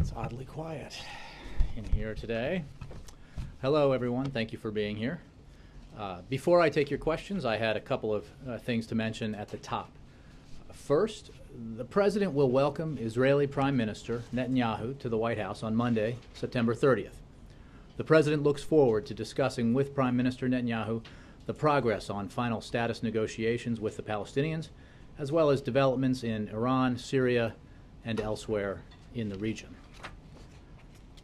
It's oddly quiet in here today. Hello, everyone. Thank you for being here. Before I take your questions, I had a couple of things to mention at the top. First, the President will welcome Israeli Prime Minister Netanyahu to the White House on Monday, September 30th. The President looks forward to discussing with Prime Minister Netanyahu the progress on final status negotiations with the Palestinians, as well as developments in Iran, Syria, and elsewhere in the region.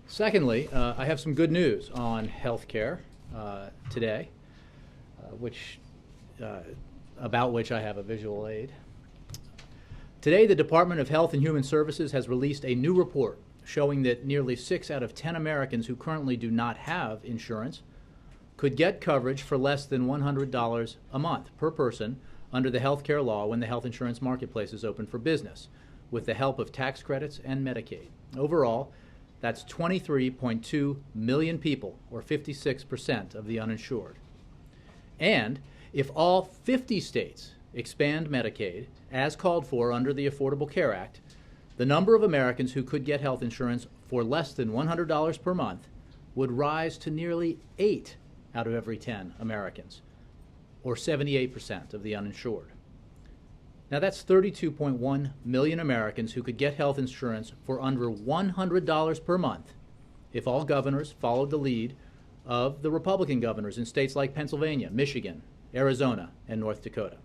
Secondly, I have some good news on health care today, about which I have a visual aid. Today, the Department of Health and Human Services has released a new report showing that nearly 6 out of 10 Americans who currently do not have insurance could get coverage for less than $100 a month per person under the health care law when the health insurance marketplace is open for business, with the help of tax credits and Medicaid. Overall, that's 23.2 million people, or 56% of the uninsured. And if all 50 states expand Medicaid, as called for under the Affordable Care Act, the number of Americans who could get health insurance for less than $100 per month would rise to nearly 8 out of every 10 Americans, or 78% of the uninsured. Now that's 32.1 million Americans who could get health insurance for under $100 per month if all governors followed the lead of the Republican governors in states like Pennsylvania, Michigan, Arizona, and North Dakota.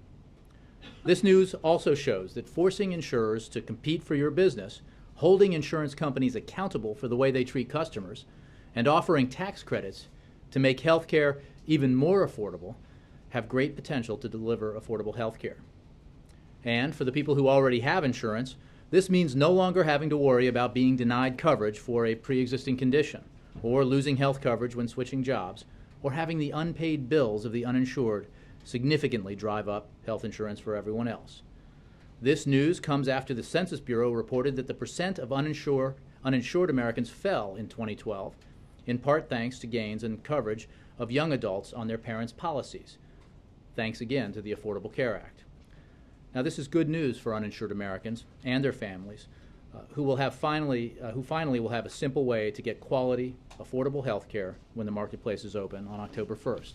This news also shows that forcing insurers to compete for your business, holding insurance companies accountable for the way they treat customers, and offering tax credits to make health care even more affordable have great potential to deliver affordable health care. And for the people who already have insurance, this means no longer having to worry about being denied coverage for a pre-existing condition, or losing health coverage when switching jobs, or having the unpaid bills of the uninsured significantly drive up health insurance for everyone else. This news comes after the Census Bureau reported that the percent of uninsured Americans fell in 2012, in part thanks to gains in coverage of young adults on their parents' policies, thanks again to the Affordable Care Act. Now, this is good news for uninsured Americans and their families, who finally will have a simple way to get quality, affordable health care when the marketplace is open on October 1st.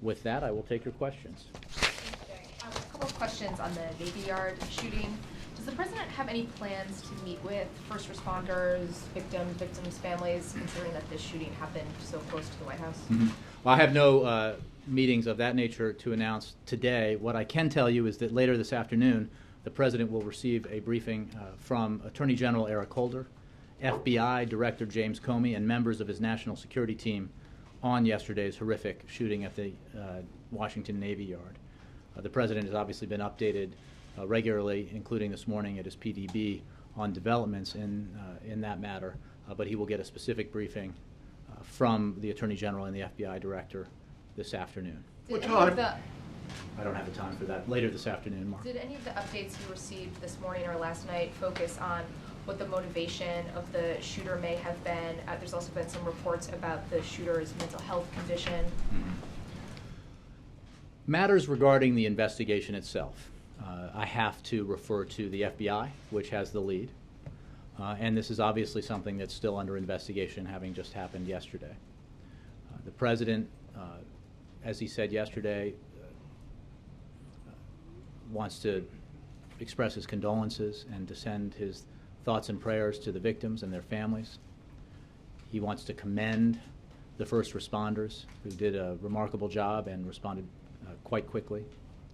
With that, I will take your questions. A couple of questions on the Navy Yard shooting. Does the President have any plans to meet with first responders, victims' families, considering that this shooting happened so close to the White House? Mm-hmm. Well, I have no meetings of that nature to announce today. What I can tell you is that later this afternoon, the President will receive a briefing from Attorney General Eric Holder, FBI Director James Comey, and members of his national security team on yesterday's horrific shooting at the Washington Navy Yard. The President has obviously been updated regularly, including this morning at his PDB, on developments in that matter, but he will get a specific briefing from the Attorney General and the FBI Director this afternoon. What time? I don't have the time for that. Later this afternoon, Mark. Did any of the updates you received this morning or last night focus on what the motivation of the shooter may have been? There's also been some reports about the shooter's mental health condition. Mm-hmm. Matters regarding the investigation itself, I have to refer to the FBI, which has the lead. And this is obviously something that's still under investigation, having just happened yesterday. The President, as he said yesterday, wants to express his condolences and to send his thoughts and prayers to the victims and their families. He wants to commend the first responders who did a remarkable job and responded quite quickly,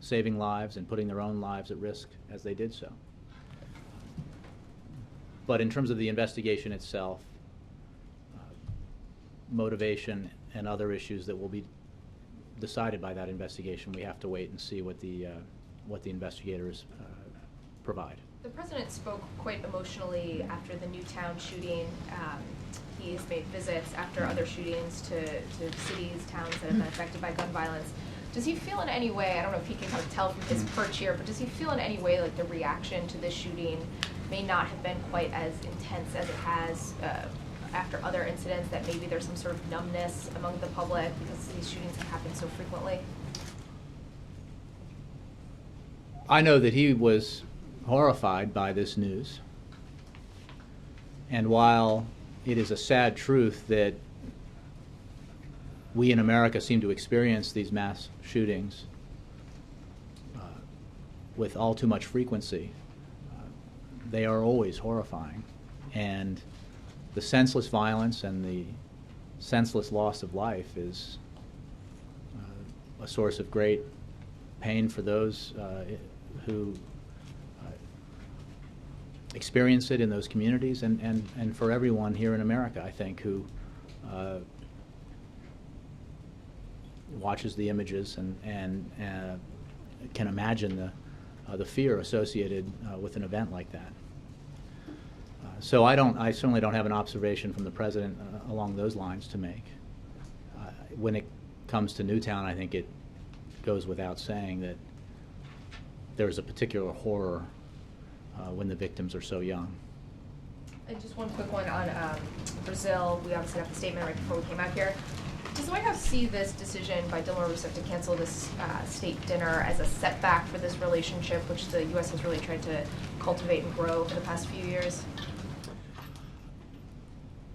saving lives and putting their own lives at risk as they did so. But in terms of the investigation itself, motivation and other issues that will be decided by that investigation, we have to wait and see what the investigators provide. The President spoke quite emotionally after the Newtown shooting. He's made visits after other shootings to cities, towns that have been affected by gun violence. Does he feel in any way, I don't know if he can kind of tell from his perch here, but does he feel in any way like the reaction to this shooting may not have been quite as intense as it has after other incidents, that maybe there's some sort of numbness among the public because these shootings have happened so frequently? I know that he was horrified by this news. And while it is a sad truth that we in America seem to experience these mass shootings with all too much frequency, they are always horrifying. And the senseless violence and the senseless loss of life is a source of great pain for those who experience it in those communities, and for everyone here in America, I think, who watches the images and can imagine the fear associated with an event like that. So I certainly don't have an observation from the President along those lines to make. When it comes to Newtown, I think it goes without saying that there's a particular horror when the victims are so young. And just one quick one on Brazil. We obviously got the statement right before we came out here. Does the White House see this decision by Dilma Rousseff to cancel this state dinner as a setback for this relationship, which the U.S. has really tried to cultivate and grow for the past few years?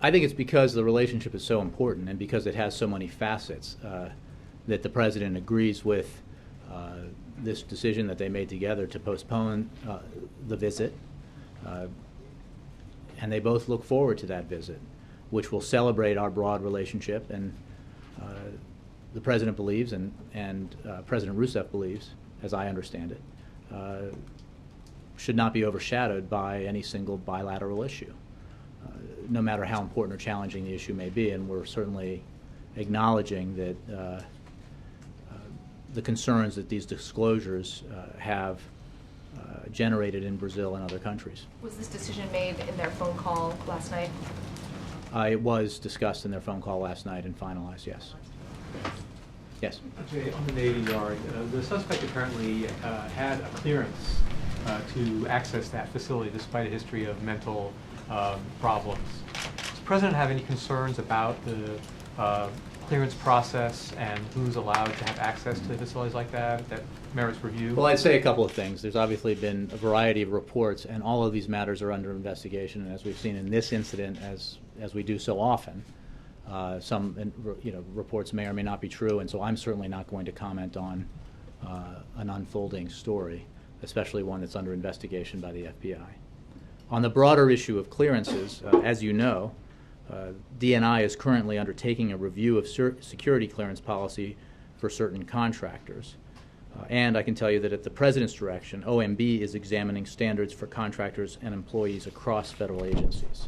I think it's because the relationship is so important and because it has so many facets that the President agrees with this decision that they made together to postpone the visit. And they both look forward to that visit, which will celebrate our broad relationship. And the President believes, and President Rousseff believes, as I understand it, should not be overshadowed by any single bilateral issue, no matter how important or challenging the issue may be. And we're certainly acknowledging that the concerns that these disclosures have generated in Brazil and other countries. Was this decision made in their phone call last night? It was discussed in their phone call last night and finalized, yes. Yes? Jay, on the Navy Yard, the suspect apparently had a clearance to access that facility despite a history of mental problems. Does the President have any concerns about the clearance process and who's allowed to have access to facilities like that merits review? Well, I'd say a couple of things. There's obviously been a variety of reports, and all of these matters are under investigation. And as we've seen in this incident, as we do so often, some reports may or may not be true, and so I'm certainly not going to comment on an unfolding story, especially one that's under investigation by the FBI. On the broader issue of clearances, as you know, DNI is currently undertaking a review of security clearance policy for certain contractors. And I can tell you that at the President's direction, OMB is examining standards for contractors and employees across federal agencies.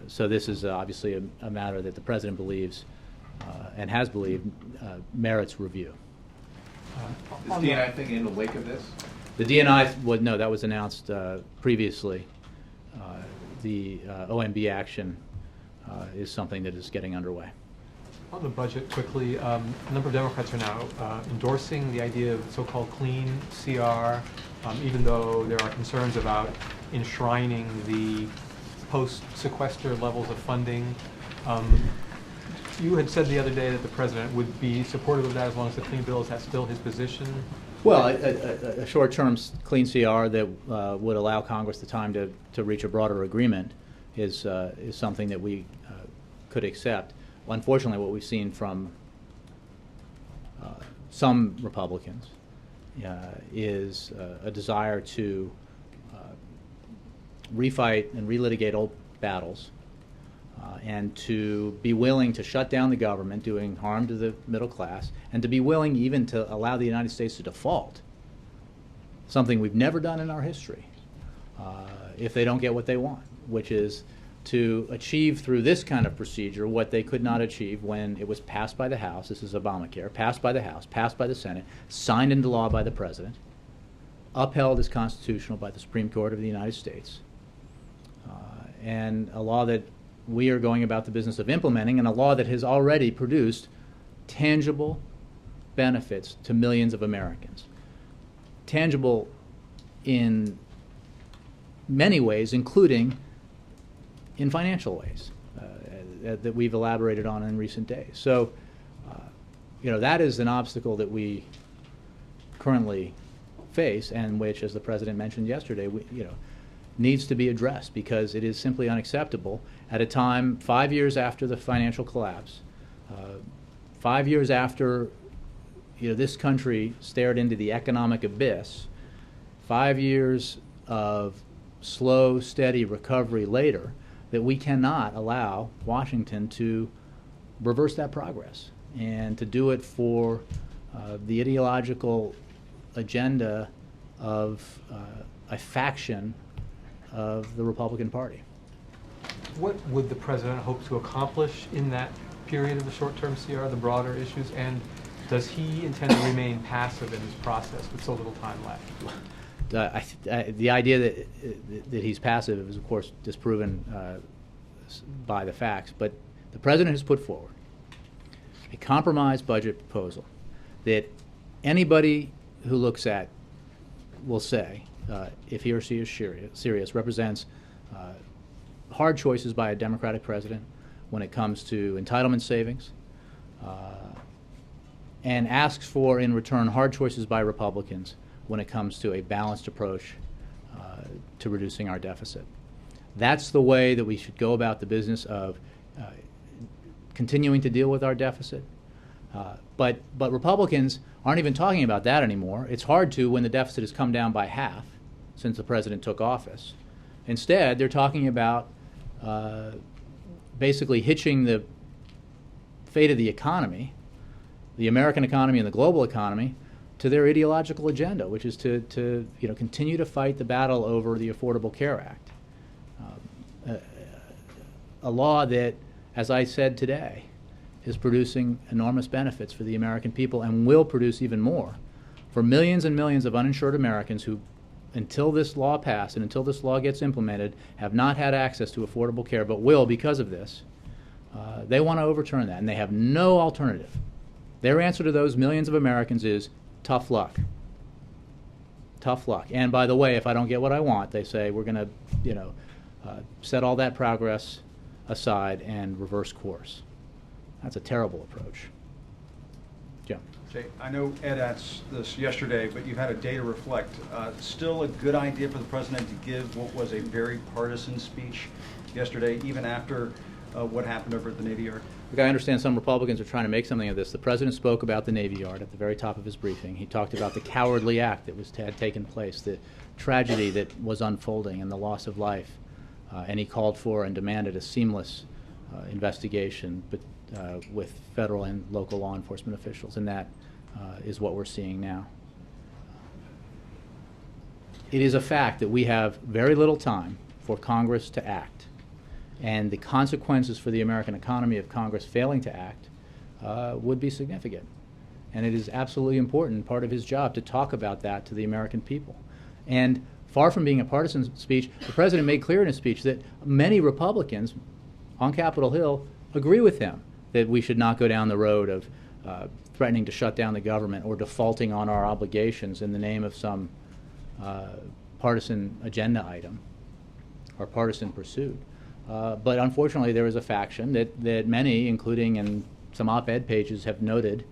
So this is obviously a matter that the President believes and has believed merits review. Is DNI thing in the wake of this? The DNI, no, that was announced previously. The OMB action is something that is getting underway. On the budget, quickly, a number of Democrats are now endorsing the idea of so-called clean CR, even though there are concerns about enshrining the post-sequester levels of funding. You had said the other day that the President would be supportive of that as long as the clean bill is still his position. Well, a short-term clean CR that would allow Congress the time to reach a broader agreement is something that we could accept. Unfortunately, what we've seen from some Republicans is a desire to refight and relitigate old battles and to be willing to shut down the government, doing harm to the middle class, and to be willing even to allow the United States to default, something we've never done in our history, if they don't get what they want, which is to achieve through this kind of procedure what they could not achieve when it was passed by the House. This is Obamacare, passed by the House, passed by the Senate, signed into law by the President, upheld as constitutional by the Supreme Court of the United States, and a law that we are going about the business of implementing, and a law that has already produced tangible benefits to millions of Americans. Tangible in many ways, including in financial ways that we've elaborated on in recent days. So, that is an obstacle that we currently face, and which, as the President mentioned yesterday, needs to be addressed, because it is simply unacceptable at a time 5 years after the financial collapse, 5 years after this country stared into the economic abyss, 5 years of slow, steady recovery later, that we cannot allow Washington to reverse that progress and to do it for the ideological agenda of a faction of the Republican Party. What would the president hope to accomplish in that period of the short-term CR, the broader issues, and does he intend to remain passive in this process with so little time left? The idea that he's passive is, of course, disproven by the facts, but the president has put forward a compromise budget proposal that anybody who looks at will say, if he or she is serious, represents hard choices by a Democratic president when it comes to entitlement savings, and asks for, in return, hard choices by Republicans when it comes to a balanced approach to reducing our deficit. That's the way that we should go about the business of continuing to deal with our deficit. But Republicans aren't even talking about that anymore. It's hard to when the deficit has come down by half since the president took office. Instead, they're talking about basically hitching the fate of the economy, the American economy and the global economy, to their ideological agenda, which is to continue to fight the battle over the Affordable Care Act, a law that, as I said today, is producing enormous benefits for the American people and will produce even more for millions and millions of uninsured Americans who, until this law passed and until this law gets implemented, have not had access to affordable care, but will because of this. They want to overturn that, and they have no alternative. Their answer to those millions of Americans is tough luck. Tough luck. And by the way, if I don't get what I want, they say we're going to, set all that progress aside and reverse course. That's a terrible approach. Jim. Jay, I know Ed asked this yesterday, but you had a day to reflect. Still a good idea for the president to give what was a very partisan speech yesterday, even after what happened over at the Navy Yard? Look, I understand some Republicans are trying to make something of this. The president spoke about the Navy Yard at the very top of his briefing. He talked about the cowardly act that had taken place, the tragedy that was unfolding, and the loss of life. And he called for and demanded a seamless investigation, but with federal and local law enforcement officials, and that is what we're seeing now. It is a fact that we have very little time for Congress to act, and the consequences for the American economy of Congress failing to act would be significant. And it is absolutely important, part of his job, to talk about that to the American people. And far from being a partisan speech, the president made clear in his speech that many Republicans on Capitol Hill agree with him that we should not go down the road of threatening to shut down the government or defaulting on our obligations in the name of some partisan agenda item or partisan pursuit. But unfortunately, there is a faction that many, including in some op-ed pages, have noted,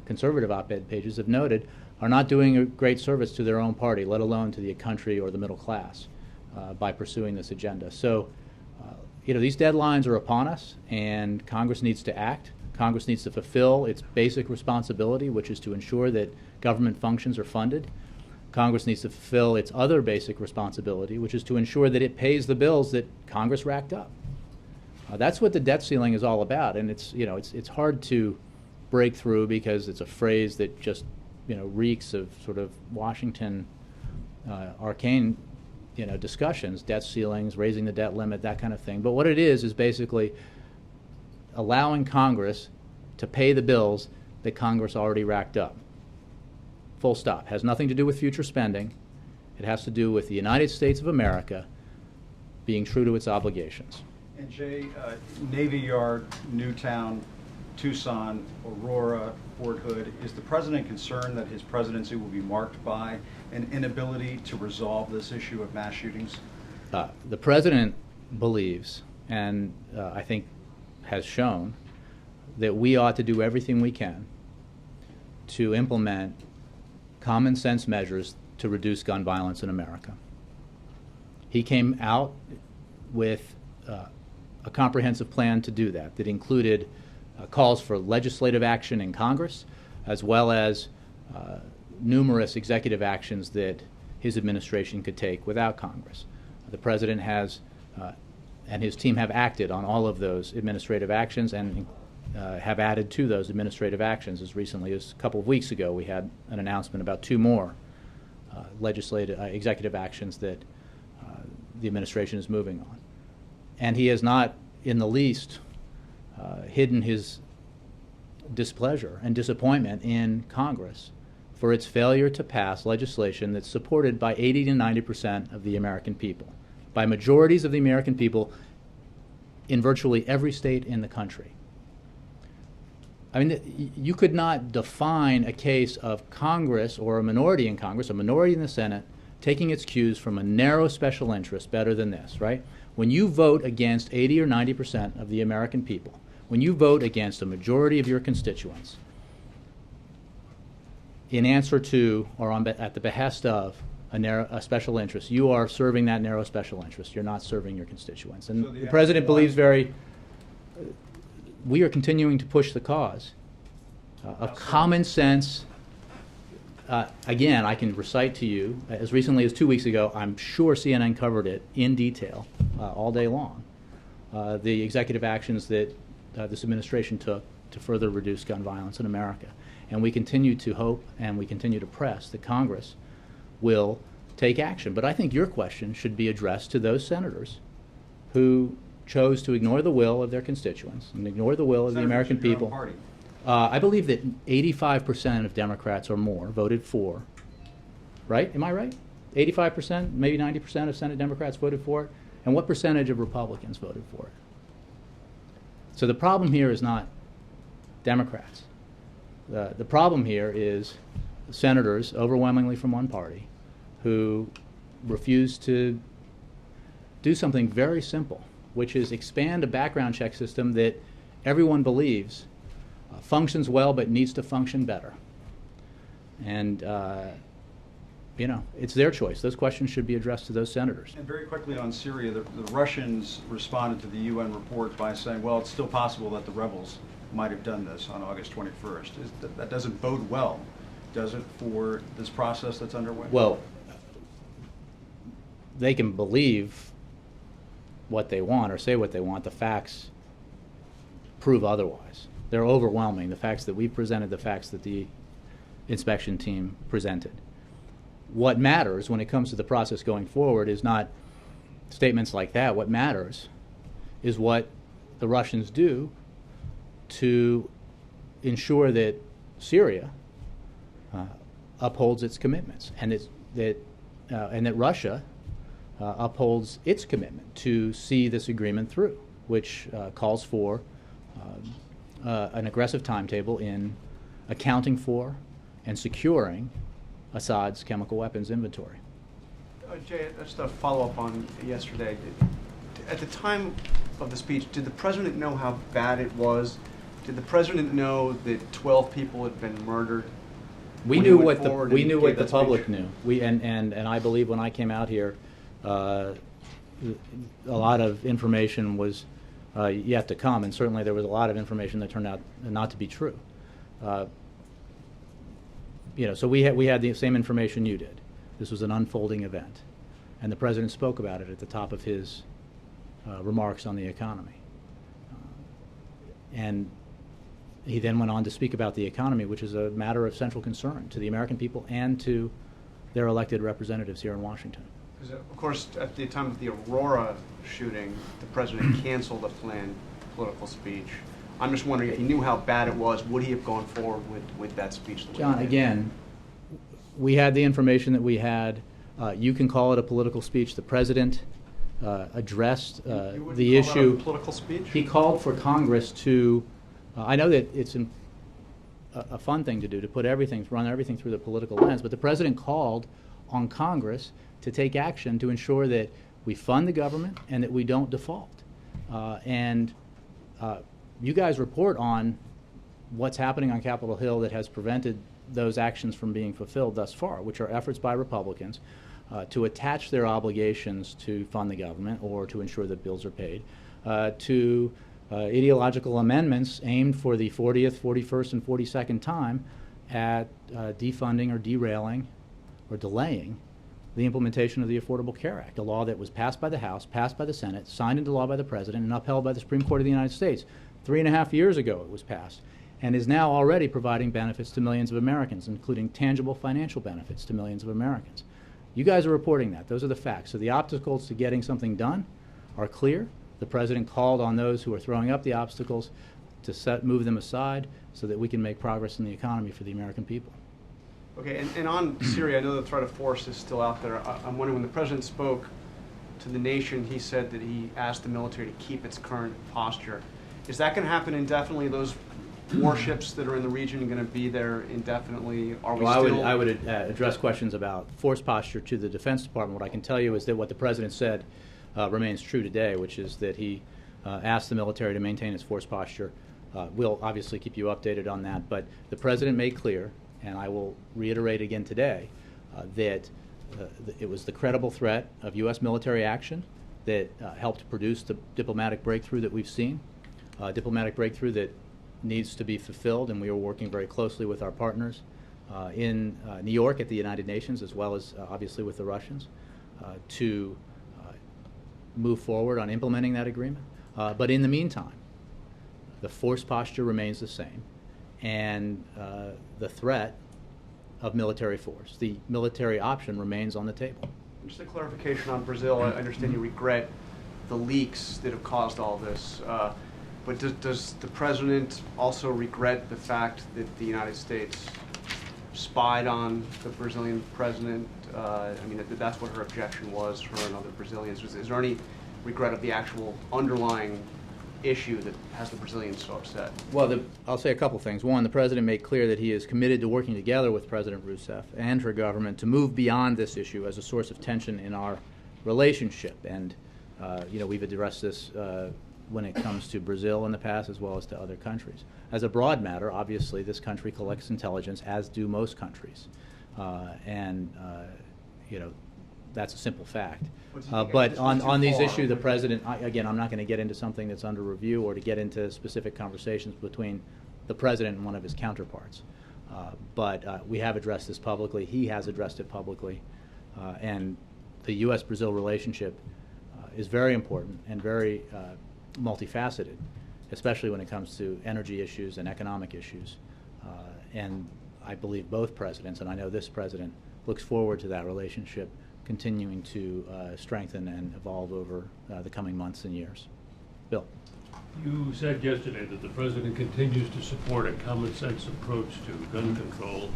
conservative op-ed pages have noted, are not doing a great service to their own party, let alone to the country or the middle class, by pursuing this agenda. So, these deadlines are upon us, and Congress needs to act. Congress needs to fulfill its basic responsibility, which is to ensure that government functions are funded. Congress needs to fulfill its other basic responsibility, which is to ensure that it pays the bills that Congress racked up. That's what the debt ceiling is all about, and it's hard to break through because it's a phrase that just reeks of sort of Washington arcane discussions, debt ceilings, raising the debt limit, that kind of thing. But what it is basically allowing Congress to pay the bills that Congress already racked up. Full stop. Has nothing to do with future spending. It has to do with the United States of America being true to its obligations. And Jay, Navy Yard, Newtown, Tucson, Aurora, Fort Hood, is the president concerned that his presidency will be marked by an inability to resolve this issue of mass shootings? The president believes, and I think has shown, that we ought to do everything we can to implement common sense measures to reduce gun violence in America. He came out with a comprehensive plan to do that included calls for legislative action in Congress, as well as numerous executive actions that his administration could take without Congress. The President has and his team have acted on all of those administrative actions and have added to those administrative actions. As recently as a couple of weeks ago, we had an announcement about 2 more executive actions that the administration is moving on. And he has not in the least hidden his displeasure and disappointment in Congress for its failure to pass legislation that's supported by 80 to 90% of the American people, by majorities of the American people in virtually every state in the country. I mean, you could not define a case of Congress or a minority in Congress, a minority in the Senate, taking its cues from a narrow special interest better than this, right? When you vote against 80 or 90% of the American people, when you vote against a majority of your constituents in answer to or at the behest of a special interest, you are serving that narrow special interest. You're not serving your constituents. And So the President believes we are continuing to push the cause of common sense. Again, I can recite to you, as recently as 2 weeks ago, I'm sure CNN covered it in detail all day long, the executive actions that this administration took to further reduce gun violence in America. And we continue to hope and we continue to press that Congress will take action. But I think your question should be addressed to those senators who chose to ignore the will of their constituents and ignore the will of the American people. Party. I believe that 85% of Democrats or more voted for, right? Am I right? 85%, maybe 90% of Senate Democrats voted for it. And what percentage of Republicans voted for it? So the problem here is not Democrats. The problem here is senators, overwhelmingly from one party, who refuse to do something very simple, which is expand a background check system that everyone believes functions well but needs to function better. And, it's their choice. Those questions should be addressed to those senators. And very quickly on Syria, the Russians responded to the UN report by saying, well, it's still possible that the rebels might have done this on August 21st. That doesn't bode well, does it, for this process that's underway? Well, they can believe what they want or say what they want. The facts prove otherwise. They're overwhelming. The facts that we presented, the facts that the inspection team presented. What matters when it comes to the process going forward is not statements like that. What matters is what the Russians do to ensure that Syria upholds its commitments, and that Russia upholds its commitment to see this agreement through, which calls for an aggressive timetable in accounting for and securing Assad's chemical weapons inventory. Jay, just a follow-up on yesterday. At the time of the speech, did the president know how bad it was? Did the president know that 12 people had been murdered? We knew what the public knew. And I believe when I came out here, a lot of information was yet to come, and certainly there was a lot of information that turned out not to be true. So we had the same information you did. This was an unfolding event, and the president spoke about it at the top of his remarks on the economy. And he then went on to speak about the economy, which is a matter of central concern to the American people and to their elected representatives here in Washington. Because, of course, at the time of the Aurora shooting, the president canceled a planned political speech. I'm just wondering if he knew how bad it was, would he have gone forward with that speech? John, again, we had the information that we had. You can call it a political speech. The president addressed the issue. A political speech? He called for Congress to. I know that it's a fun thing to do, to run everything through the political lens, but the president called on Congress to take action to ensure that we fund the government and that we don't default. You guys report on what's happening on Capitol Hill that has prevented those actions from being fulfilled thus far, which are efforts by Republicans to attach their obligations to fund the government or to ensure that bills are paid to ideological amendments aimed for the 40th, 41st, and 42nd time at defunding or derailing or delaying the implementation of the Affordable Care Act, a law that was passed by the House, passed by the Senate, signed into law by the President, and upheld by the Supreme Court of the United States. 3.5 years ago it was passed, and is now already providing benefits to millions of Americans, including tangible financial benefits to millions of Americans. You guys are reporting that. Those are the facts. So the obstacles to getting something done are clear. The President called on those who are throwing up the obstacles to move them aside so that we can make progress in the economy for the American people. Okay, and on Syria, I know the threat of force is still out there. I'm wondering, when the President spoke to the nation, he said that he asked the military to keep its current posture. Is that going to happen indefinitely? Those warships that are in the region are going to be there indefinitely? Are we still... I would address questions about force posture to the Defense Department. What I can tell you is that what the President said remains true today, which is that he asked the military to maintain its force posture. We'll obviously keep you updated on that, but the President made clear, and I will reiterate again today, that it was the credible threat of U.S. military action that helped produce the diplomatic breakthrough that we've seen, diplomatic breakthrough that needs to be fulfilled, and we are working very closely with our partners in New York at the United Nations, as well as obviously with the Russians, to move forward on implementing that agreement. But in the meantime, the force posture remains the same, and the threat of military force, the military option, remains on the table. Just a clarification on Brazil. I understand you regret the leaks that have caused all this, but does the President also regret the fact that the United States spied on the Brazilian president? I mean, that's what her objection was, her and other Brazilians. Is there any regret of the actual underlying issue that has the Brazilians so upset? Well, I'll say a couple things. One, the President made clear that he is committed to working together with President Rousseff and her government to move beyond this issue as a source of tension in our relationship. And, we've addressed this when it comes to Brazil in the past, as well as to other countries. As a broad matter, obviously, this country collects intelligence, as do most countries. That's a simple fact. But on these issues, the President, again, I'm not going to get into something that's under review or to get into specific conversations between the President and one of his counterparts. But we have addressed this publicly. He has addressed it publicly. And the U.S.-Brazil relationship is very important and very multifaceted, especially when it comes to energy issues and economic issues. And I believe both presidents, and I know this president, looks forward to that relationship continuing to strengthen and evolve over the coming months and years. Bill. You said yesterday that the President continues to support a common sense approach to gun control,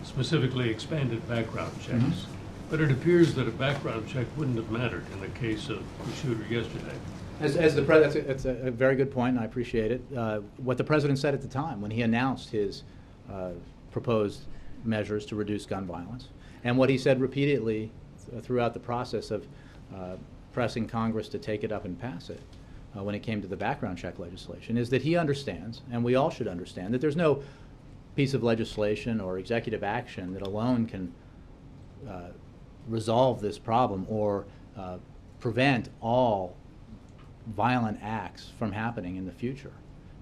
specifically expanded background checks. But it appears that a background check wouldn't have mattered in the case of the shooter yesterday. That's a very good point, and I appreciate it. What the President said at the time when he announced his proposed measures to reduce gun violence, and what he said repeatedly throughout the process of pressing Congress to take it up and pass it when it came to the background check legislation, is that he understands, and we all should understand, that there's no piece of legislation or executive action that alone can resolve this problem or prevent all violent acts from happening in the future.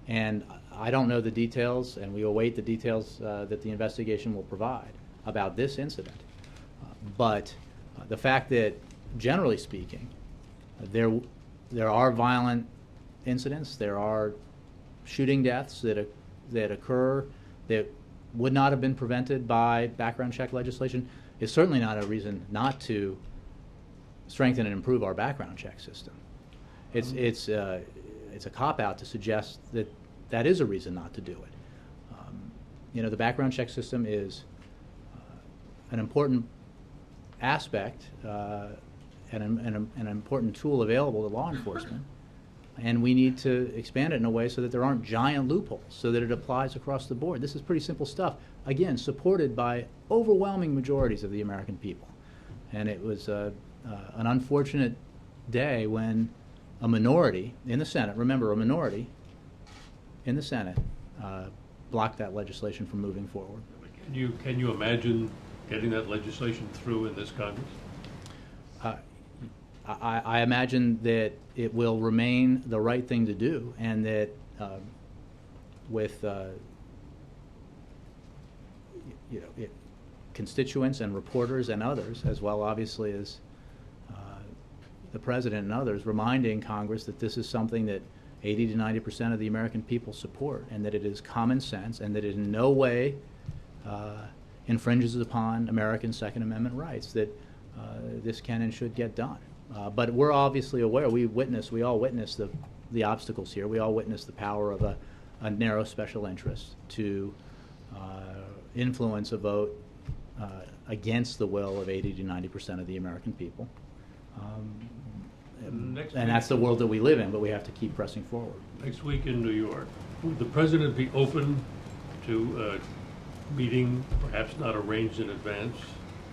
And I don't know the details, and we await the details that the investigation will provide about this incident. But the fact that, generally speaking, there are violent incidents, there are shooting deaths that occur that would not have been prevented by background check legislation, is certainly not a reason not to strengthen and improve our background check system. It's a cop-out to suggest that that is a reason not to do it. The background check system is an important aspect and an important tool available to law enforcement, and we need to expand it in a way so that there aren't giant loopholes, so that it applies across the board. This is pretty simple stuff, again, supported by overwhelming majorities of the American people. And it was an unfortunate day when a minority in the Senate, remember, a minority in the Senate, blocked that legislation from moving forward. Can you imagine getting that legislation through in this Congress? I imagine that it will remain the right thing to do, and that with constituents and reporters and others, as well obviously as the president and others, reminding Congress that this is something that 80 to 90% of the American people support, and that it is common sense, and that it in no way infringes upon American Second Amendment rights, that this can and should get done. But we're obviously aware, we all witness the obstacles here. We all witness the power of a narrow special interest to influence a vote against the will of 80 to 90% of the American people. And that's the world that we live in, but we have to keep pressing forward. Next week in New York, would the president be open to meeting, perhaps not arranged in advance,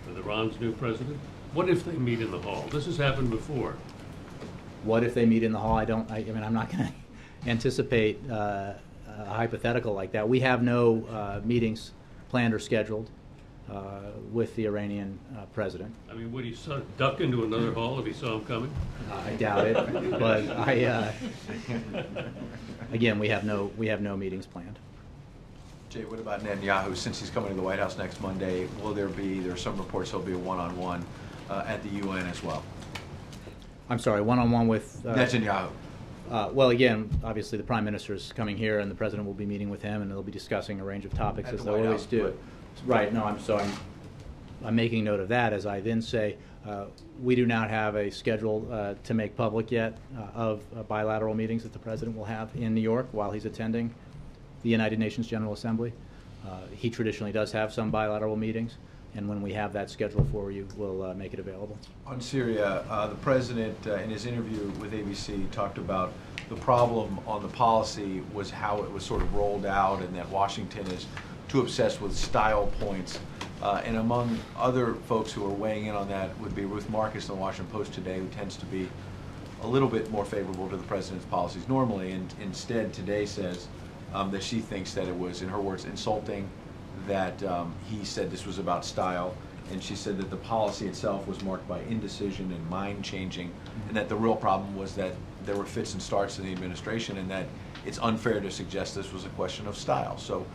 with Iran's new president? What if they meet in the hall? This has happened before. What if they meet in the hall? I mean, I'm not going to anticipate a hypothetical like that. We have no meetings planned or scheduled with the Iranian president. I mean, would he sort of duck into another hall if he saw him coming? I doubt it, but again, we have no meetings planned. Jay, what about Netanyahu? Since he's coming to the White House next Monday, there's some reports there'll be a one-on-one at the UN as well? I'm sorry, one-on-one with Netanyahu. Well, again, obviously the Prime Minister is coming here, and the President will be meeting with him, and they'll be discussing a range of topics as they always do. Right. No, I'm making note of that. As I then say, we do not have a schedule to make public yet of bilateral meetings that the President will have in New York while he's attending the United Nations General Assembly. He traditionally does have some bilateral meetings, and when we have that schedule for you, we'll make it available. On Syria, the President, in his interview with ABC, talked about the problem on the policy was how it was sort of rolled out, and that Washington is too obsessed with style points. And among other folks who are weighing in on that would be Ruth Marcus in the Washington Post today, who tends to be a little bit more favorable to the President's policies normally, and instead today says that she thinks that it was, in her words, insulting that he said this was about style, and she said that the policy itself was marked by indecision and mind-changing, and that the real problem was that there were fits and starts in the administration, and that it's unfair to suggest this was a question of style. So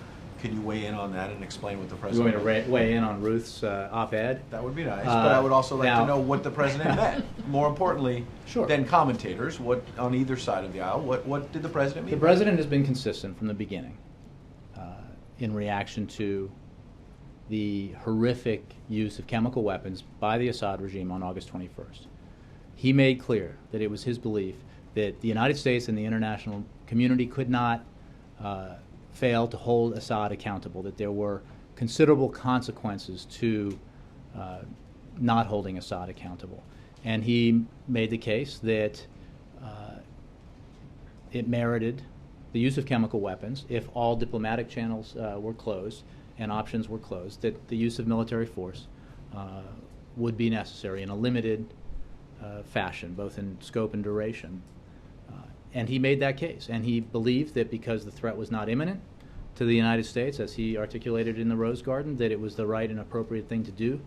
can you weigh in on that and explain what the President... You want me to weigh in on Ruth's op-ed? That would be nice, but I would also like to know what the President meant. More importantly than commentators, what on either side of the aisle, what did the President mean? The President has been consistent from the beginning in reaction to the horrific use of chemical weapons by the Assad regime on August 21st. He made clear that it was his belief that the United States and the international community could not fail to hold Assad accountable, that there were considerable consequences to not holding Assad accountable. And he made the case that it merited the use of chemical weapons if all diplomatic channels were closed and options were closed, that the use of military force would be necessary in a limited fashion, both in scope and duration. And he made that case, and he believed that because the threat was not imminent to the United States, as he articulated in the Rose Garden, that it was the right and appropriate thing to do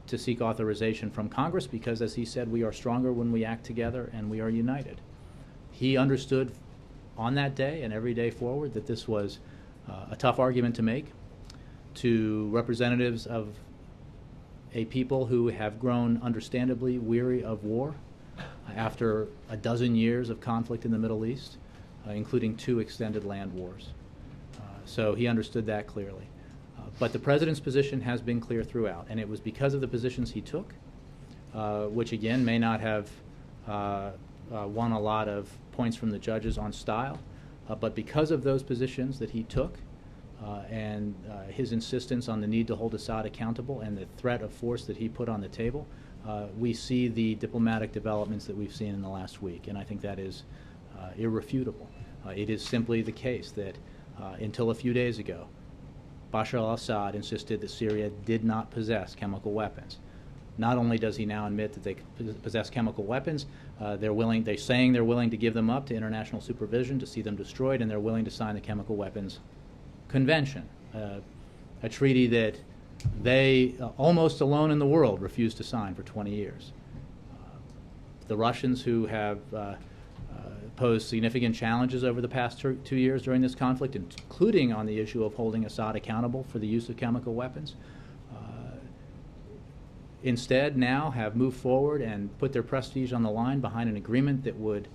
to seek authorization from Congress, because, as he said, we are stronger when we act together and we are united. He understood on that day and every day forward that this was a tough argument to make to representatives of a people who have grown understandably weary of war after a dozen years of conflict in the Middle East, including 2 extended land wars. So he understood that clearly. But the President's position has been clear throughout, and it was because of the positions he took, which again may not have won a lot of points from the judges on style, but because of those positions that he took and his insistence on the need to hold Assad accountable and the threat of force that he put on the table, we see the diplomatic developments that we've seen in the last week, and I think that is irrefutable. It is simply the case that until a few days ago, Bashar al-Assad insisted that Syria did not possess chemical weapons. Not only does he now admit that they possess chemical weapons, they're saying they're willing to give them up to international supervision to see them destroyed, and they're willing to sign the Chemical Weapons Convention, a treaty that they, almost alone in the world, refused to sign for 20 years. the Russians, who have posed significant challenges over the past 2 years during this conflict, including on the issue of holding Assad accountable for the use of chemical weapons, instead now have moved forward and put their prestige on the line behind an agreement that would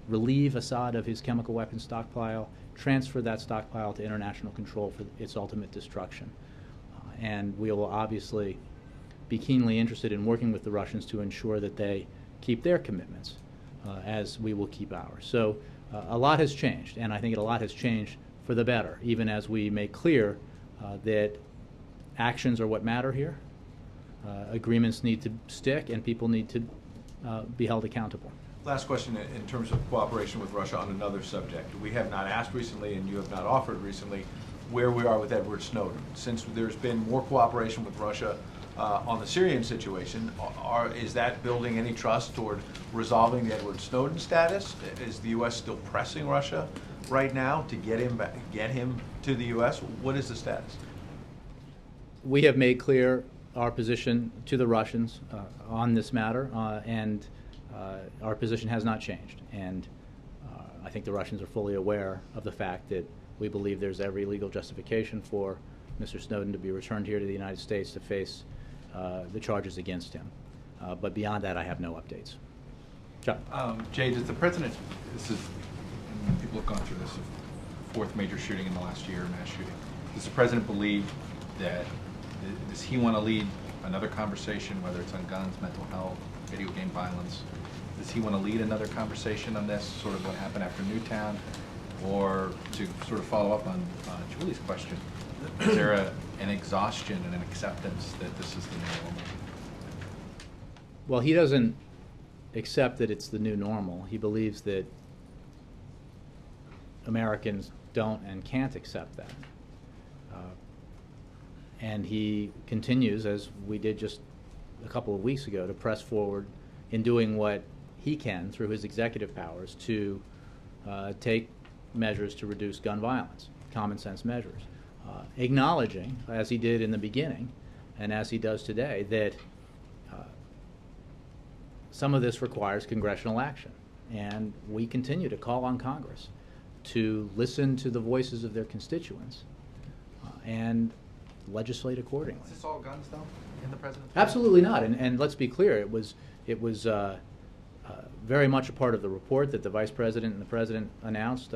relieve Assad of his chemical weapons stockpile, transfer that stockpile to international control for its ultimate destruction. And we will obviously be keenly interested in working with the Russians to ensure that they keep their commitments, as we will keep ours. So a lot has changed, and I think a lot has changed for the better, even as we make clear that actions are what matter here. Agreements need to stick, and people need to be held accountable. Last question in terms of cooperation with Russia on another subject. We have not asked recently, and you have not offered recently, where we are with Edward Snowden. Since there's been more cooperation with Russia on the Syrian situation, is that building any trust toward resolving the Edward Snowden status? Is the U.S. still pressing Russia right now to get him back, get him to the U.S.? What is the status? We have made clear our position to the Russians on this matter, and our position has not changed. And I think the Russians are fully aware of the fact that we believe there's every legal justification for Mr. Snowden to be returned here to the United States to face the charges against him. But beyond that, I have no updates. John. Jay, does the president, this is, and people have gone through this, fourth major shooting in the last year, mass shooting. Does the president believe that, does he want to lead another conversation, whether it's on guns, mental health, video game violence? Does he want to lead another conversation on this, sort of what happened after Newtown? Or to sort of follow up on Julie's question, is there an exhaustion and an acceptance that this is the new normal? Well, he doesn't accept that it's the new normal. He believes that Americans don't and can't accept that. And he continues, as we did just a couple of weeks ago, to press forward in doing what he can through his executive powers to take measures to reduce gun violence, common sense measures, acknowledging, as he did in the beginning and as he does today, that some of this requires congressional action. And we continue to call on Congress to listen to the voices of their constituents and legislate accordingly. Is this all guns, though, in the president's? Absolutely not. And let's be clear, it was very much a part of the report that the Vice President and the President announced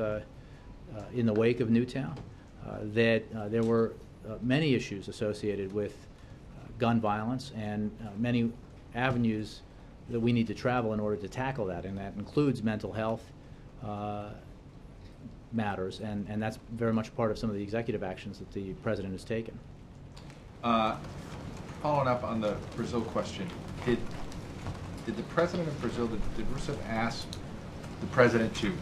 in the wake of Newtown, that there were many issues associated with gun violence and many avenues that we need to travel in order to tackle that, and that includes mental health matters, and that's very much part of some of the executive actions that the President has taken. Following up on the Brazil question, did the President of Brazil, did Rousseff ask the President to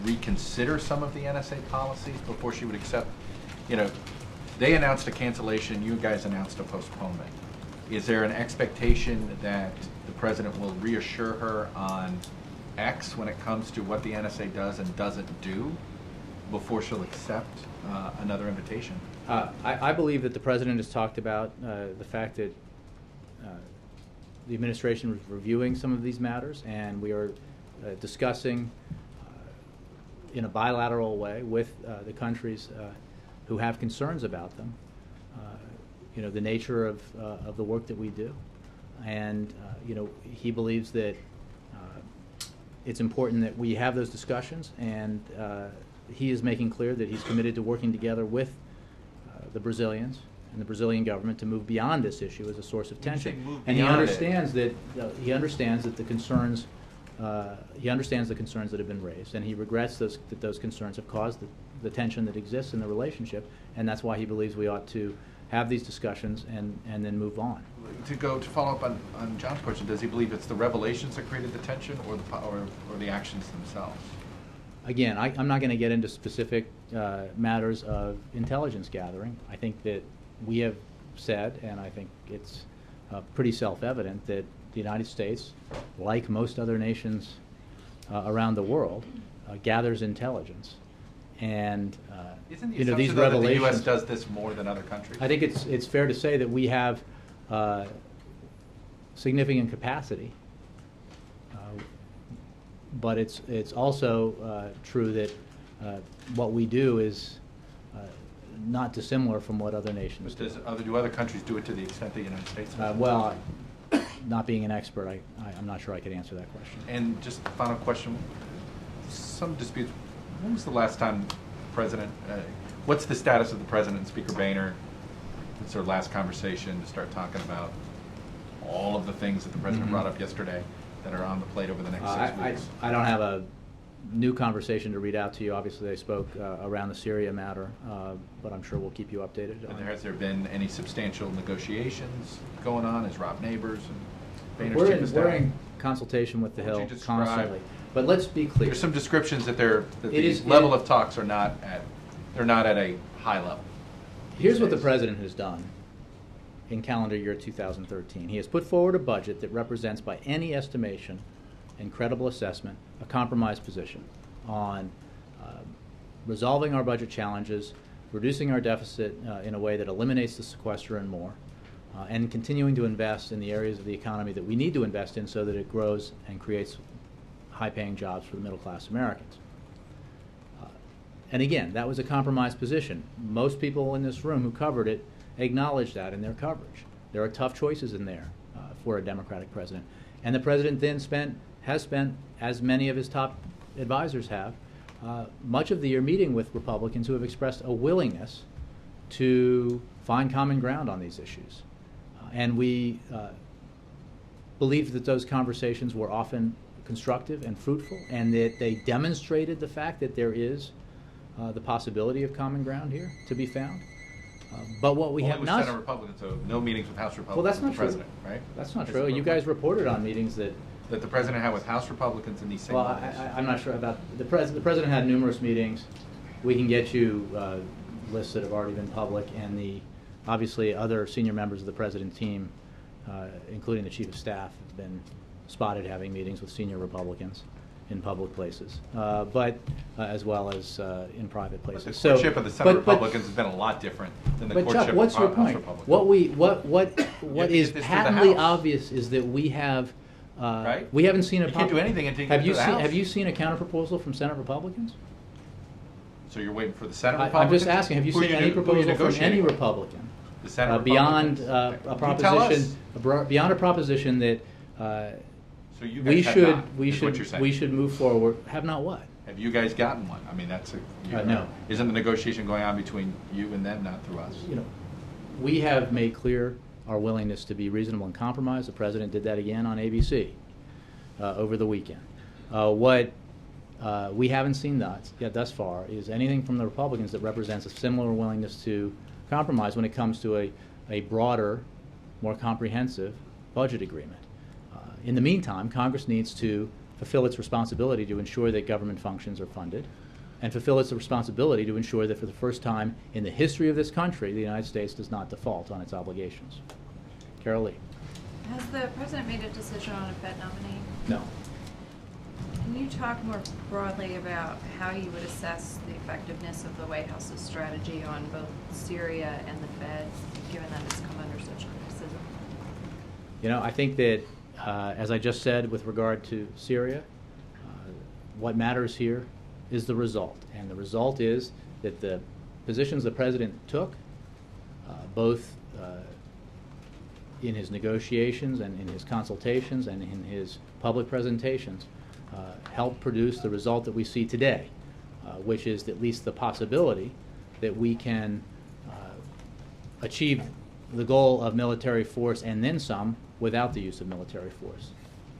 reconsider some of the NSA policies before she would accept? You know, they announced a cancellation, you guys announced a postponement. Is there an expectation that the President will reassure her on X when it comes to what the NSA does and doesn't do before she'll accept another invitation? I believe that the President has talked about the fact that the administration was reviewing some of these matters, and we are discussing in a bilateral way with the countries who have concerns about them, you know, the nature of the work that we do. And you know, he believes that it's important that we have those discussions, and he is making clear that he's committed to working together with the Brazilians and the Brazilian government to move beyond this issue as a source of tension. And he understands that the concerns he understands the concerns that have been raised, and he regrets that those concerns have caused the tension that exists in the relationship, and that's why he believes we ought to have these discussions and then move on. To follow up on John's question, does he believe it's the revelations that created the tension, or the actions themselves? Again, I'm not going to get into specific matters of intelligence gathering. I think that we have said, and I think it's pretty self-evident, that the United States, like most other nations around the world, gathers intelligence. And Isn't the you know, these assumption, though, that the revelations. U.S. does this more than other countries? I think it's fair to say that we have significant capacity but it's also true that what we do is not dissimilar from what other nations do. Do other countries do it to the extent the United States does? Well, not being an expert, I'm not sure I could answer that question. And just a final question, some disputes. When was the last time President, what's the status of the President and Speaker Boehner? It's their last conversation to start talking about all of the things that the President brought up yesterday that are on the plate over the next 6 weeks? I don't have a new conversation to read out to you. Obviously, they spoke around the Syria matter, but I'm sure we'll keep you updated. Has there been any substantial negotiations going on? Is Rob Neighbors and Boehner's We're chief of staff? in consultation with the What would Hill you describe? constantly. But let's be clear. There's some descriptions that the is- level of talks are not at a high level. Here's what the days. President has done in calendar year 2013. He has put forward a budget that represents, by any estimation and credible assessment, a compromise position on resolving our budget challenges, reducing our deficit in a way that eliminates the sequester and more, and continuing to invest in the areas of the economy that we need to invest in so that it grows and creates high-paying jobs for the middle-class Americans. And again, that was a compromise position. Most people in this room who covered it acknowledged that in their coverage. There are tough choices in there for a Democratic president. And the president then has spent, as many of his top advisors have, much of the year meeting with Republicans who have expressed a willingness to find common ground on these issues. And we believe that those conversations were often constructive and fruitful, and that they demonstrated the fact that there is the possibility of common ground here to be found. But what we Only have with not... Senate Republicans, so no meetings with House Republicans Well, that's with not the true. President, right? That's not Is true. it You guys reported on meetings that... that the President had with House Republicans in these same Well, meetings. I'm not sure about... The President had numerous meetings. We can get you lists that have already been public, and obviously other senior members of the President's team, including the Chief of Staff, have been spotted having meetings with senior Republicans in public places, but as well as in private But places. the courtship of the Senate but- Republicans has been a lot different than the But courtship Chuck, what's of your House point? Republicans. What You is have to get this through the patently House. obvious is that we have Right? we haven't seen a You can't do anything until you have get you to the seen House. Have you seen a counterproposal from Senate Republicans? So you're waiting for the Senate I'm Republicans? just asking, have you Who are seen any who are you proposal from any negotiating with? Republican The Senate beyond Republicans? a You tell us. proposition beyond a proposition that So you we guys have should not, is what you're saying. we should move forward. Have not what? Have you guys gotten one? I mean, No. Isn't the negotiation going on between you and them, not through us? You know, we have made clear our willingness to be reasonable and compromise. The President did that again on ABC over the weekend. What we haven't seen thus far is anything from the Republicans that represents a similar willingness to compromise when it comes to a broader, more comprehensive budget agreement. In the meantime, Congress needs to fulfill its responsibility to ensure that government functions are funded, and fulfill its responsibility to ensure that for the first time in the history of this country, the United States does not default on its obligations. Carol Lee. Has the president made a decision on a Fed nominee? No. Can you talk more broadly about how you would assess the effectiveness of the White House's strategy on both Syria and the Fed, given that it's come under such criticism? You know, I think that, as I just said with regard to Syria, what matters here is the result. And the result is that the positions the president took, both in his negotiations and in his consultations and in his public presentations, helped produce the result that we see today, which is at least the possibility that we can achieve the goal of military force and then some without the use of military force,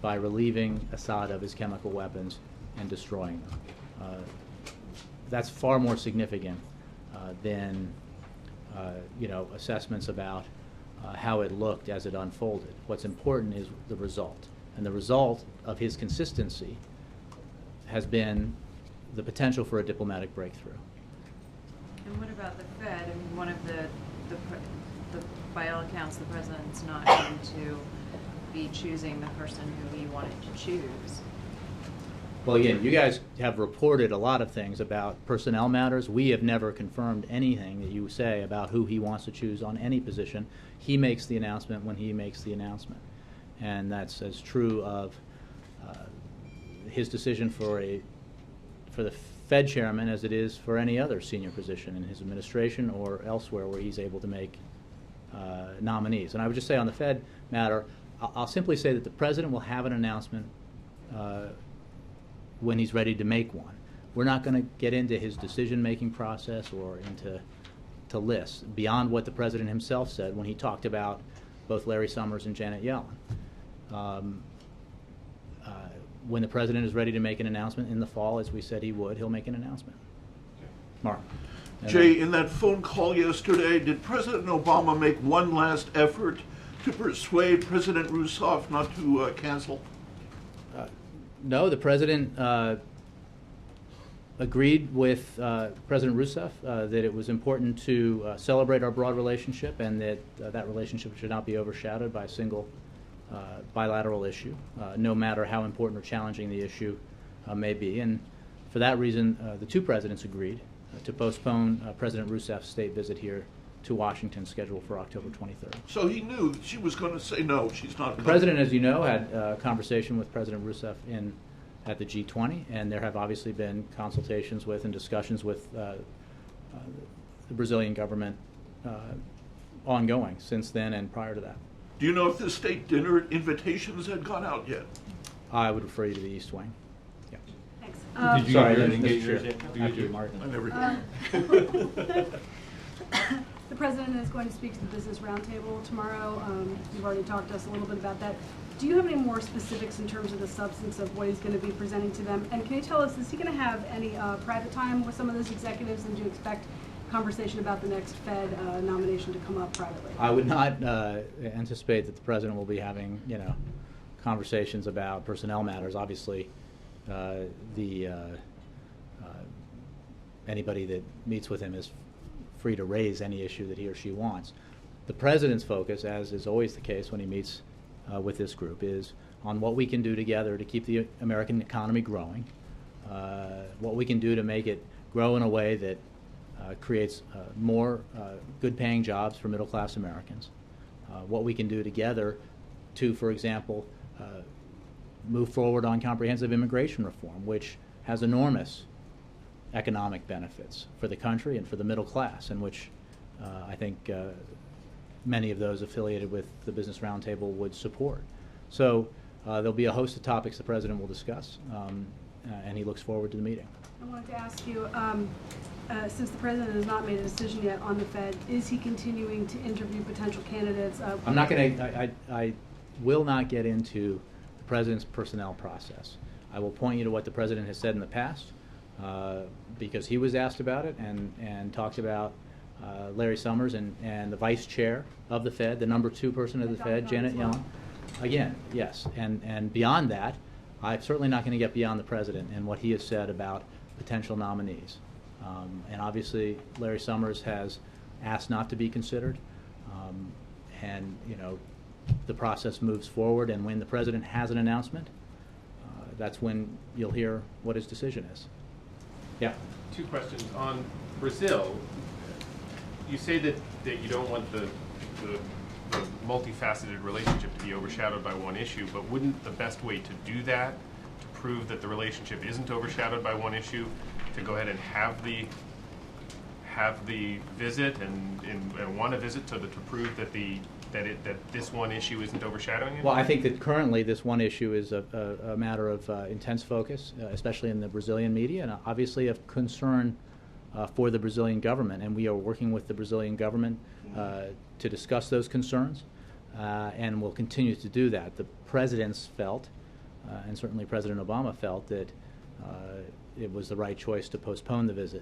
by relieving Assad of his chemical weapons and destroying them. That's far more significant than assessments about how it looked as it unfolded. What's important is the result, and the result of his consistency has been the potential for a diplomatic breakthrough. And what about the Fed? I mean, one of by all accounts, the president's not going to be choosing the person who he wanted to choose. Well, again, you guys have reported a lot of things about personnel matters. We have never confirmed anything that you say about who he wants to choose on any position. He makes the announcement when he makes the announcement. And that's as true of his decision for the Fed chairman as it is for any other senior position in his administration or elsewhere where he's able to make nominees. And I would just say on the Fed matter, I'll simply say that the president will have an announcement when he's ready to make one. We're not going to get into his decision-making process or into lists beyond what the president himself said when he talked about both Larry Summers and Janet Yellen. When the president is ready to make an announcement in the fall, as we said he would, he'll make an announcement. Mark. Jay, in that phone call yesterday, did President Obama make one last effort to persuade President Rousseff not to cancel? No, the president agreed with President Rousseff that it was important to celebrate our broad relationship and that that relationship should not be overshadowed by a single bilateral issue, no matter how important or challenging the issue may be. And for that reason, the two presidents agreed to postpone President Rousseff's state visit here to Washington, scheduled for October 23rd. So he knew that she was going to say no, she's not coming. The president, as you know, had a conversation with President Rousseff at the G20, and there have obviously been consultations with and discussions with the Brazilian government ongoing since then and prior to that. Do you know if the state dinner invitations had gone out yet? I would refer you to the East Wing. Yeah. Thanks. Did you Sorry, get Mr. engaged Chair. yet? After you, Martin. I never The president is going to speak to the Business Roundtable tomorrow. You've already talked to us a little bit about that. Do you have any more specifics in terms of the substance of what he's going to be presenting to them? And can you tell us, is he going to have any private time with some of those executives, and do you expect conversation about the next Fed nomination to come up privately? I would not anticipate that the president will be having, conversations about personnel matters. Obviously, anybody that meets with him is free to raise any issue that he or she wants. The president's focus, as is always the case when he meets with this group, is on what we can do together to keep the American economy growing, what we can do to make it grow in a way that creates more good-paying jobs for middle-class Americans, what we can do together to, for example, move forward on comprehensive immigration reform, which has enormous economic benefits for the country and for the middle class, and which I think many of those affiliated with the Business Roundtable would support. So there'll be a host of topics the president will discuss, and he looks forward to the meeting. I wanted to ask you, since the president has not made a decision yet on the Fed, is he continuing to interview potential candidates? I'm not going to, I will not get into the president's personnel process. I will point you to what the president has said in the past, because he was asked about it and talked about Larry Summers and the vice chair of the Fed, the number 2 person of the Fed, Janet Yellen. Again, yes, and beyond that, I'm certainly not going to get beyond the president and what he has said about potential nominees. And obviously, Larry Summers has asked not to be considered, and the process moves forward. And when the president has an announcement, that's when you'll hear what his decision is. Yeah. 2 questions on Brazil. You say that you don't want the multifaceted relationship to be overshadowed by one issue, but wouldn't the best way to do that, to prove that the relationship isn't overshadowed by one issue, to go ahead and have the visit and want a visit so that to prove that this one issue isn't overshadowing it? Well, I think that currently this one issue is a matter of intense focus, especially in the Brazilian media, and obviously of concern for the Brazilian government. And we are working with the Brazilian government to discuss those concerns, and will continue to do that. The presidents felt, and certainly President Obama felt, that it was the right choice to postpone the visit.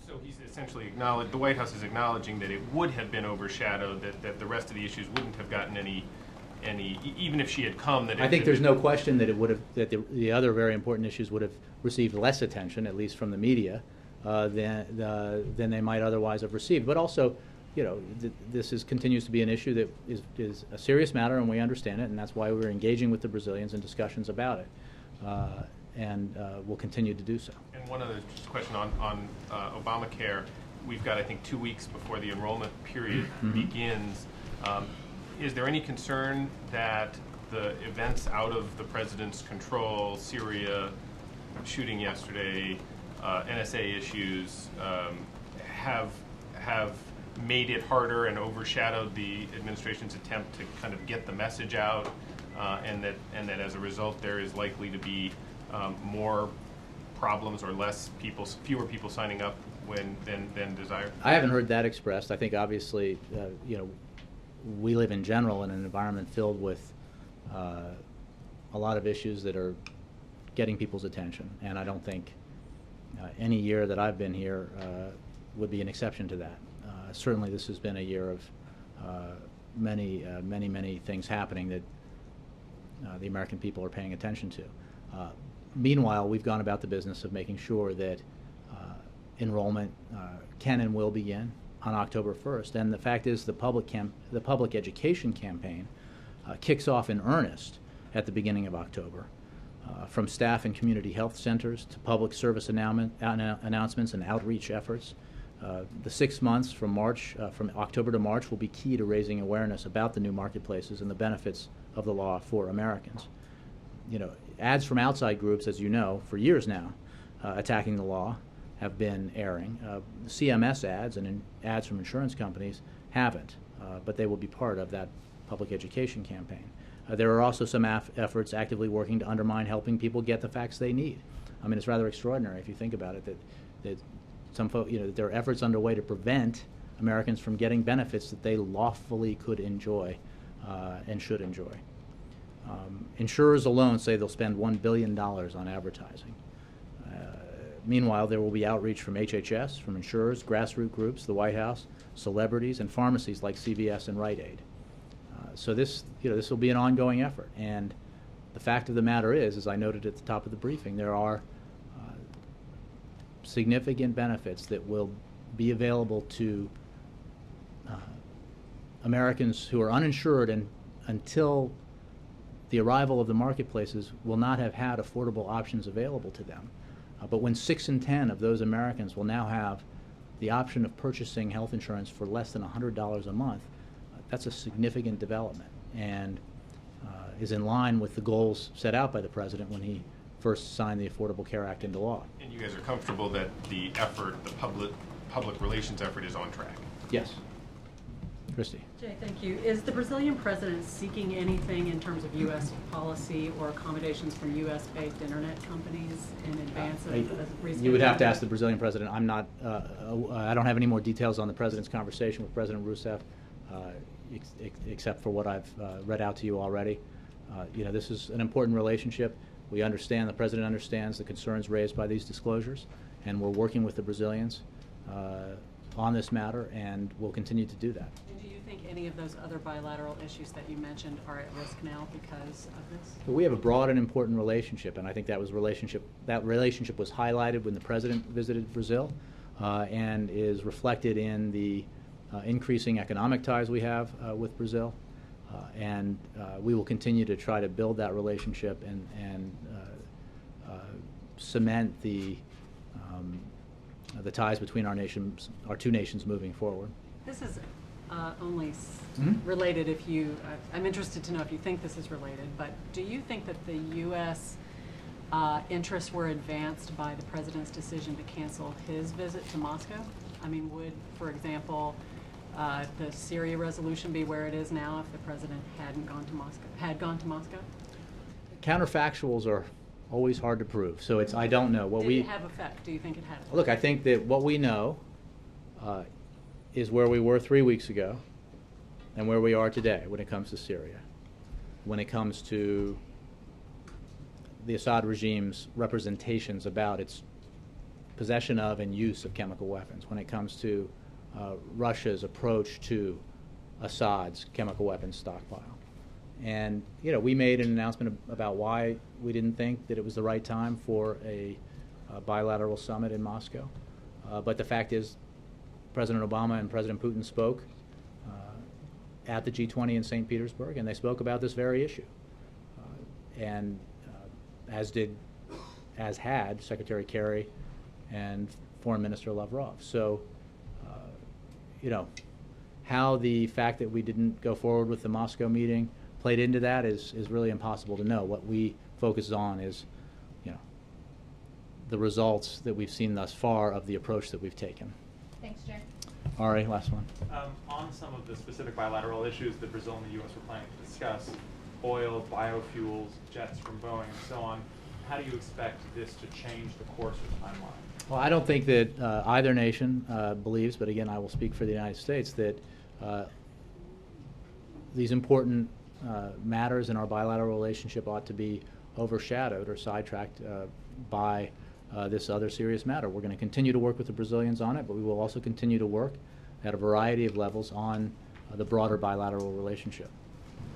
So he's essentially acknowledged, the White House is acknowledging that it would have been overshadowed, that the rest of the issues wouldn't have gotten any, even if she had come. That I think there's no question that it would have, that the other very important issues would have received less attention, at least from the media, than they might otherwise have received. But also, this continues to be an issue that is a serious matter, and we understand it, and that's why we're engaging with the Brazilians in discussions about it, and we'll continue to do so. And one other question on Obamacare. We've got, I think, 2 weeks before the enrollment period begins. Is there any concern that the events out of the president's control, Syria, shooting yesterday, NSA issues, have made it harder and overshadowed the administration's attempt to kind of get the message out, and that as a result there is likely to be more problems or fewer people signing up than desired? I haven't heard that expressed. I think obviously, we live in general in an environment filled with a lot of issues that are getting people's attention, and I don't think any year that I've been here would be an exception to that. Certainly this has been a year of many things happening that the American people are paying attention to. Meanwhile, we've gone about the business of making sure that enrollment can and will begin on October 1st. And the fact is the public education campaign kicks off in earnest at the beginning of October. From staff and community health centers to public service announcements and outreach efforts. The 6 months from October to March will be key to raising awareness about the new marketplaces and the benefits of the law for Americans. Ads from outside groups, as you know, for years now, attacking the law have been airing. CMS ads and ads from insurance companies haven't, but they will be part of that public education campaign. There are also some efforts actively working to undermine helping people get the facts they need. I mean, it's rather extraordinary if you think about it that some folks, there are efforts underway to prevent Americans from getting benefits that they lawfully could enjoy and should enjoy. Insurers alone say they'll spend $1 billion on advertising. Meanwhile, there will be outreach from HHS, from insurers, grassroots groups, the White House, celebrities, and pharmacies like CVS and Rite Aid. So this will be an ongoing effort. And the fact of the matter is, as I noted at the top of the briefing, there are significant benefits that will be available to Americans who are uninsured and until the arrival of the marketplaces will not have had affordable options available to them. But when 6 in 10 of those Americans will now have the option of purchasing health insurance for less than $100 a month, that's a significant development and is in line with the goals set out by the President when he first signed the Affordable Care Act into law. And you guys are comfortable that the effort, the public relations effort, is on track? Yes. Christy. Jay, thank you. Is the Brazilian president seeking anything in terms of U.S. policy or accommodations from U.S.-based internet companies in advance of rescheduling? You would have to ask the Brazilian president. I'm not. I don't have any more details on the president's conversation with President Rousseff, except for what I've read out to you already. This is an important relationship. We understand. The president understands the concerns raised by these disclosures, and we're working with the Brazilians on this matter, and we'll continue to do that. And do you think any of those other bilateral issues that you mentioned are at risk now because of this? We have a broad and important relationship, and I think that relationship was highlighted when the president visited Brazil, and is reflected in the increasing economic ties we have with Brazil, and we will continue to try to build that relationship and cement the ties between our two nations moving forward. This is only related if you, I'm interested to know if you think this is related, but do you think that the U.S. Interests were advanced by the president's decision to cancel his visit to Moscow? I mean, would, for example, the Syria resolution be where it is now if the president had gone to Moscow? Counterfactuals are always hard to prove, so I don't know. Did it have effect? Do you think it had effect? Look, I think that what we know is where we were 3 weeks ago and where we are today when it comes to Syria, when it comes to the Assad regime's representations about its possession of and use of chemical weapons, when it comes to Russia's approach to Assad's chemical weapons stockpile. And, we made an announcement about why we didn't think that it was the right time for a bilateral summit in Moscow. But the fact is, President Obama and President Putin spoke at the G20 in St. Petersburg, and they spoke about this very issue. And as had Secretary Kerry and Foreign Minister Lavrov. So, how the fact that we didn't go forward with the Moscow meeting played into that is really impossible to know. What we focus on is, the results that we've seen thus far of the approach that we've taken. Thanks, Jay. Ari, last one. On some of the specific bilateral issues that Brazil and the U.S. were planning to discuss, oil, biofuels, jets from Boeing, and so on, how do you expect this to change the course or timeline? Well, I don't think that either nation believes, but again, I will speak for the United States, that these important matters in our bilateral relationship ought to be overshadowed or sidetracked by this other serious matter. We're going to continue to work with the Brazilians on it, but we will also continue to work at a variety of levels on the broader bilateral relationship.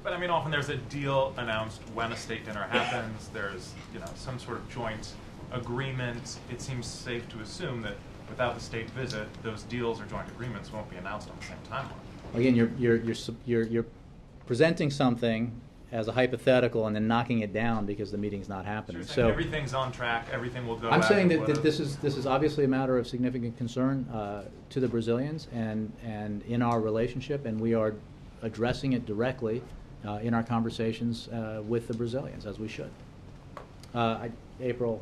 But I mean, often there's a deal announced when a state dinner happens. There's some sort of joint agreement. It seems safe to assume that without the state visit, those deals or joint agreements won't be announced on the same timeline. Again, you're presenting something as a hypothetical and then knocking it down because the meeting's not happening. So everything's on track. Everything will go. I'm saying that this is obviously a matter of significant concern to the Brazilians and in our relationship, and we are addressing it directly in our conversations with the Brazilians, as we should. April,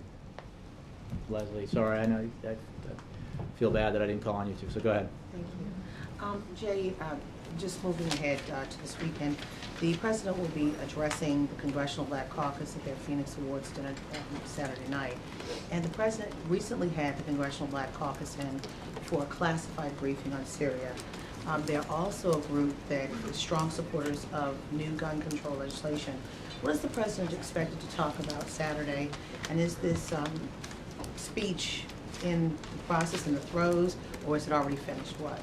Leslie, sorry, I know I feel bad that I didn't call on you two, so go ahead. Thank you. Jay, just moving ahead to this weekend, the President will be addressing the Congressional Black Caucus at their Phoenix Awards dinner Saturday night. And the President recently had the Congressional Black Caucus in for a classified briefing on Syria. They're also a group that is strong supporters of new gun control legislation. What is the President expected to talk about Saturday? And is this speech in the process, in the throes, or is it already finished? What?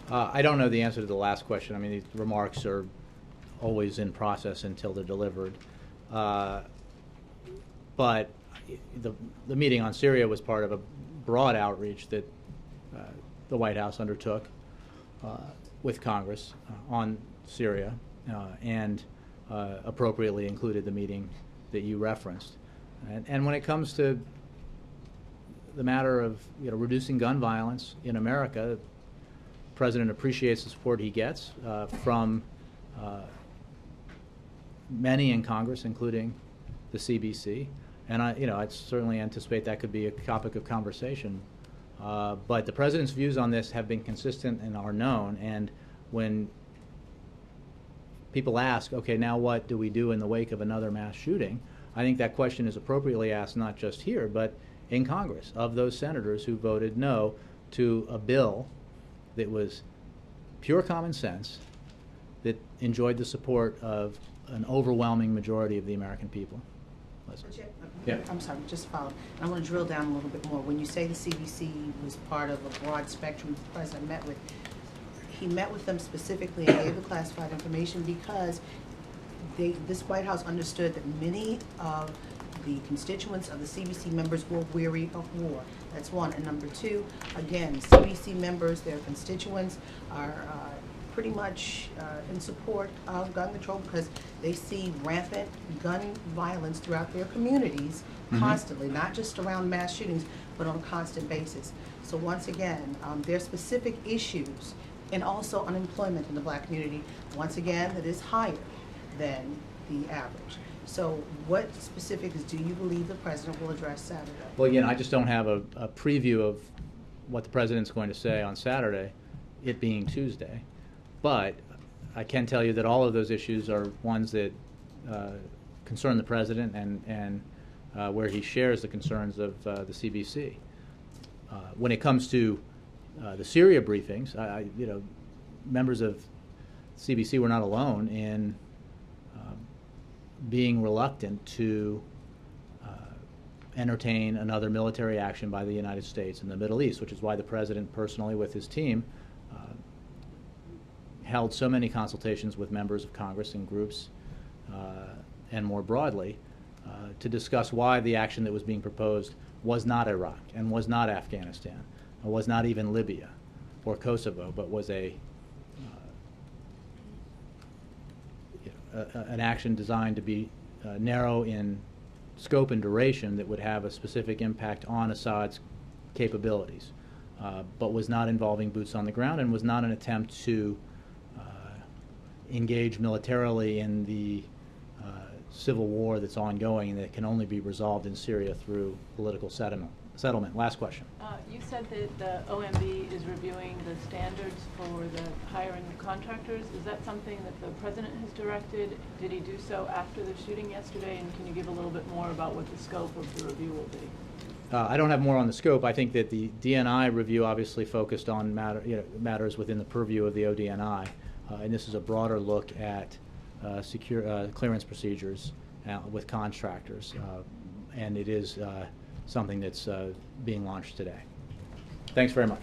I don't know the answer to the last question. I mean, these remarks are always in process until they're delivered. But the meeting on Syria was part of a broad outreach that the White House undertook with Congress on Syria and appropriately included the meeting that you referenced. And when it comes to the matter of reducing gun violence in America, the President appreciates the support he gets from many in Congress, including the CBC, and I'd certainly anticipate that could be a topic of conversation. But the President's views on this have been consistent and are known, and when people ask, okay, now what do we do in the wake of another mass shooting, I think that question is appropriately asked not just here, but in Congress, of those senators who voted no to a bill that was pure common sense, that enjoyed the support of an overwhelming majority of the American people. Yeah. I'm sorry, just follow. I want to drill down a little bit more. When you say the CBC was part of a broad spectrum the President met with, he met with them specifically and gave the classified information because this White House understood that many of the constituents of the CBC members were weary of war. That's one. And number two, again, CBC members, their constituents are pretty much in support of gun control because they see rampant gun violence throughout their communities constantly, not just around mass shootings, but on a constant basis. So once again, there are specific issues and also unemployment in the black community, once again, that is higher than the average. So what specifics do you believe the President will address Saturday? Well, again, I just don't have a preview of what the President's going to say on Saturday, it being Tuesday. But I can tell you that all of those issues are ones that concern the President and where he shares the concerns of the CBC. When it comes to the Syria briefings, members of CBC were not alone in being reluctant to entertain another military action by the United States in the Middle East, which is why the President personally with his team held so many consultations with members of Congress and groups and more broadly to discuss why the action that was being proposed was not Iraq and was not Afghanistan, and was not even Libya or Kosovo, but was an action designed to be narrow in scope and duration that would have a specific impact on Assad's capabilities, but was not involving boots on the ground and was not an attempt to engage militarily in the civil war that's ongoing and that can only be resolved in Syria through political settlement. Last question. You said that the OMB is reviewing the standards for the hiring of contractors. Is that something that the president has directed? Did he do so after the shooting yesterday? And can you give a little bit more about what the scope of the review will be? I don't have more on the scope. I think that the DNI review obviously focused on matters within the purview of the ODNI, and this is a broader look at clearance procedures with contractors, and it is something that's being launched today. Thanks very much.